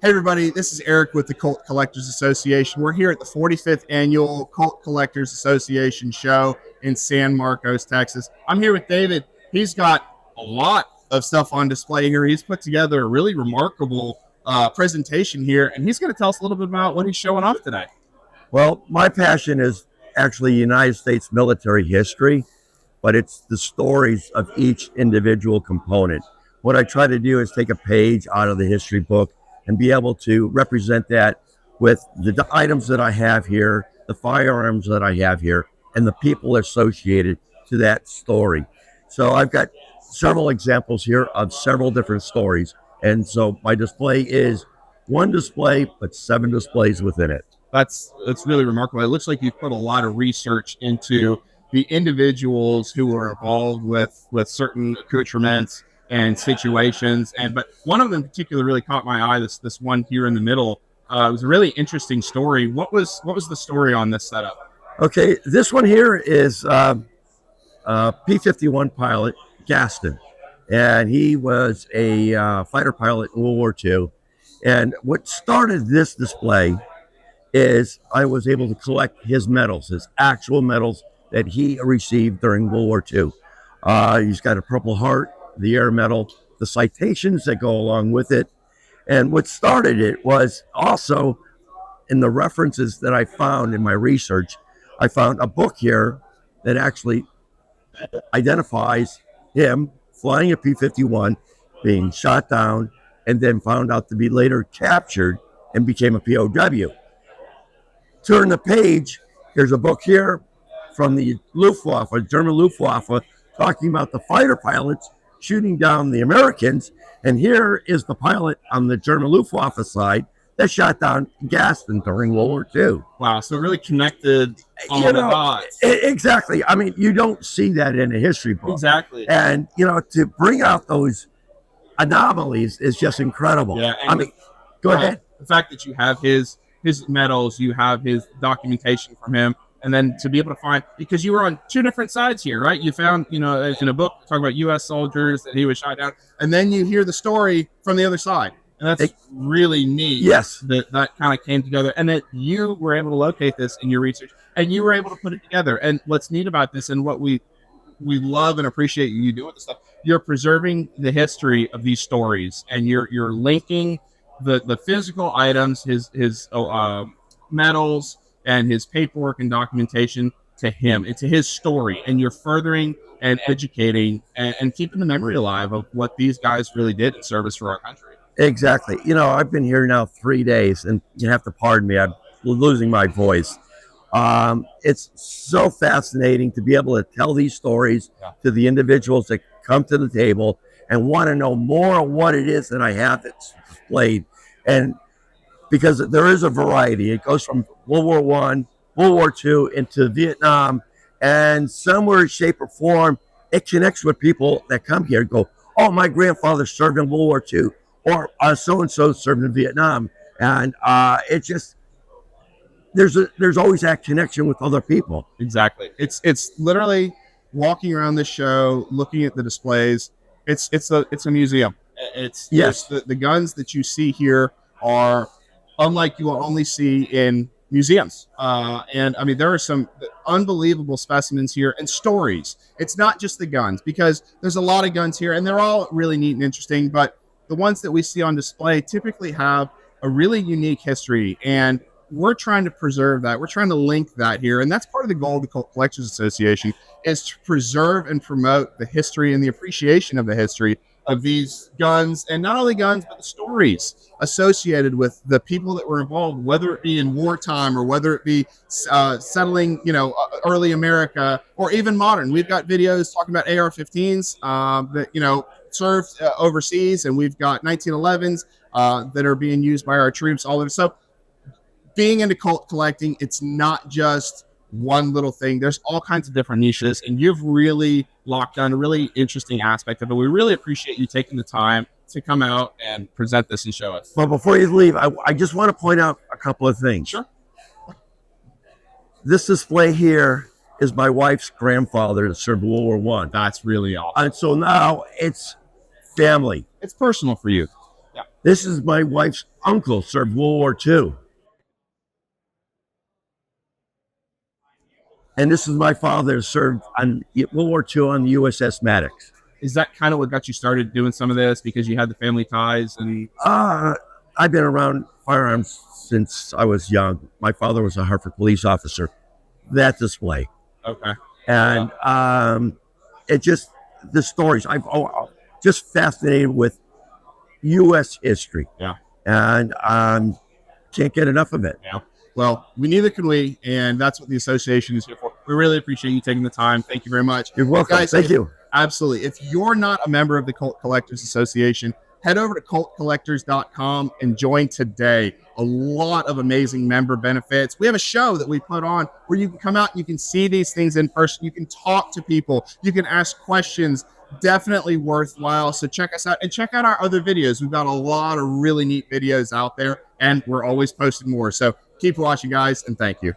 Hey everybody, this is Eric with the Colt Collectors Association. We're here at the 45th Annual Colt Collectors Association show in San Marcos, Texas. I'm here with David. He's got a lot of stuff on display here. He's put together a really remarkable presentation here, and he's going to tell us a little bit about what he's showing off today. Well, my passion is actually United States military history, but it's the stories of each individual component. What I try to do is take a page out of the history book and be able to represent that with the items that I have here, the firearms that I have here, and the people associated to that story. So I've got several examples here of several different stories. And so my display is one display, but 7 displays within it. That's really remarkable. It looks like you've put a lot of research into the individuals who are involved with certain accoutrements and situations, but one of them in particular really caught my eye. This one here in the middle. It was a really interesting story. What was the story on this setup? Okay, this one here is P-51 pilot Gaston, and he was a fighter pilot in World War II. And what started this display is I was able to collect his medals, his actual medals that he received during World War II. He's got a Purple Heart, the Air Medal, the citations that go along with it. And what started it was also in the references that I found in my research. I found a book here that actually identifies him flying a P-51, being shot down, and then found out to be later captured and became a POW. Turn the page, there's a book here from the Luftwaffe, German Luftwaffe, talking about the fighter pilots shooting down the Americans, and here is the pilot on the German Luftwaffe side that shot down Gaston during World War II. Wow, so it really connected all the dots. Exactly. I mean, you don't see that in a history book. Exactly. And, to bring out those anomalies is just incredible. Yeah, I mean, go ahead. The fact that you have his medals, you have his documentation from him, and then to be able to find, because you were on 2 different sides here, right? You found, in a book talking about U.S. soldiers that he was shot down, and then you hear the story from the other side, and that's really neat. Yes, that kind of came together, and that you were able to locate this in your research, and you were able to put it together. And what's neat about this, and what we love and appreciate you doing this stuff, you're preserving the history of these stories, and you're linking the physical items, his medals, and his paperwork and documentation to him, into his story, and you're furthering and educating and keeping the memory alive of what these guys really did in service for our country. Exactly. I've been here now 3 days, and you have to pardon me, I'm losing my voice. It's so fascinating to be able to tell these stories to the individuals that come to the table and want to know more of what it is that I have that's displayed. And because there is a variety, it goes from World War I, World War II into Vietnam, and somewhere, shape, or form, it connects with people that come here and go, oh, my grandfather served in World War II, or so-and-so served in Vietnam. And it just, there's always that connection with other people. Exactly. It's literally walking around the show, looking at the displays. It's a museum. Yes. The guns that you see here are unlike you will only see in museums. And I mean, there are some unbelievable specimens here and stories. It's not just the guns, because there's a lot of guns here and they're all really neat and interesting, but the ones that we see on display typically have a really unique history, and we're trying to preserve that. We're trying to link that here, and that's part of the goal of the Colt Collectors Association, is to preserve and promote the history and the appreciation of the history of these guns, and not only guns, but the stories associated with the people that were involved, whether it be in wartime or whether it be settling, early America, or even modern. We've got videos talking about AR-15s that, served overseas, and we've got 1911s that are being used by our troops all over. So being into Colt collecting, it's not just one little thing. There's all kinds of different niches, and you've really locked down a really interesting aspect of it. We really appreciate you taking the time to come out and present this and show us. But before you leave, I just want to point out a couple of things. Sure. This display here is my wife's grandfather that served World War I. That's really awesome. And so now it's family. It's personal for you. Yeah. This is my wife's uncle, served World War II. And this is my father, served on World War II on the USS Maddox. Is that kind of what got you started doing some of this because you had the family ties and I've been around firearms since I was young. My father was a Hartford police officer. That display. okay. And it just, the stories, just fascinated with U.S. history. Yeah. And can't get enough of it. Yeah. Well, neither can we, and that's what the association is here for. We really appreciate you taking the time. Thank you very much. You're welcome. Guys, Thank you. Absolutely. If you're not a member of the Colt Collectors Association, head over to coltcollectors.com and join today. A lot of amazing member benefits. We have a show that we put on where you can come out and you can see these things in person. You can talk to people. You can ask questions. Definitely worthwhile. So check us out and check out our other videos. We've got a lot of really neat videos out there, and we're always posting more. So keep watching, guys, and thank you.